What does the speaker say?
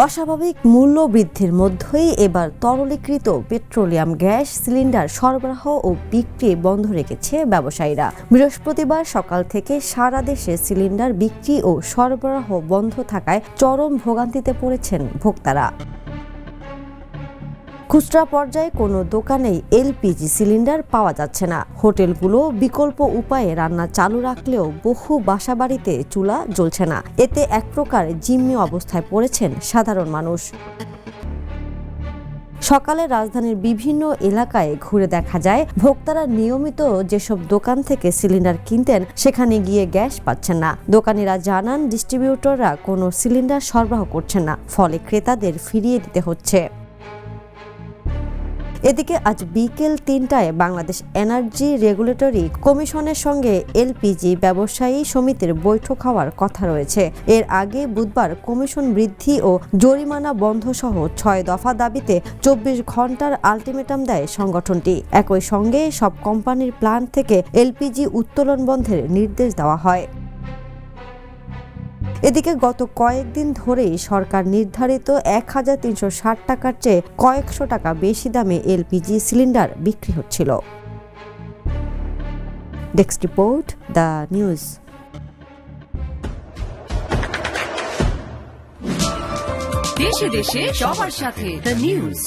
অস্বাভাবিক মূল্য বৃদ্ধির মধ্যেই এবার তরলীকৃত পেট্রোলিয়াম গ্যাস সিলিন্ডার সরবরাহ ও বিক্রি বন্ধ রেখেছে ব্যবসায়ীরা। বৃহস্পতিবার সকাল থেকে সারা দেশে সিলিন্ডার বিক্রি ও সরবরাহ বন্ধ থাকায় চরম ভোগান্তিতে পড়েছেন ভোক্তারা। খুচরা পর্যায়ে কোনো দোকানেই এলপিজি সিলিন্ডার পাওয়া যাচ্ছে না। হোটেলগুলো বিকল্প উপায়ে রান্না চালু রাখলেও বহু বাসাবাড়িতে চুলা জ্বলছে না। এতে এক প্রকার জিম্মি অবস্থায় পড়েছেন সাধারণ মানুষ। সকালে রাজধানীর বিভিন্ন এলাকায় ঘুরে দেখা যায় ভোক্তারা নিয়মিত যেসব দোকান থেকে সিলিন্ডার কিনতেন সেখানে গিয়ে গ্যাস পাচ্ছেন না। দোকানিরা জানান ডিস্ট্রিবিউটররা কোনো সিলিন্ডার সরবরাহ করছেন না, ফলে ক্রেতাদের ফিরিয়ে দিতে হচ্ছে। এদিকে আজ বিকেল ৩টায় বাংলাদেশ এনার্জি রেগুলেটরি কমিশনের সঙ্গে এলপিজি ব্যবসায়ী সমিতির বৈঠক হওয়ার কথা রয়েছে। এর আগে বুধবার কমিশন বৃদ্ধি ও জরিমানা বন্ধ সহ ৬ দফা দাবিতে ২৪ ঘণ্টার আলটিমেটাম দেয় সংগঠনটি। একই সঙ্গে সব কোম্পানির প্ল্যান্ট থেকে এলপিজি উত্তোলন বন্ধের নির্দেশ দেওয়া হয়। এদিকে গত কয়েকদিন ধরেই সরকার নির্ধারিত ১,৩৬০ টাকার চেয়ে কয়েকশো টাকা বেশি দামে এলপিজি সিলিন্ডার বিক্রি হচ্ছিল। Desk report, the news. দেশে দেশে সবার সাথে দ্য নিউজ।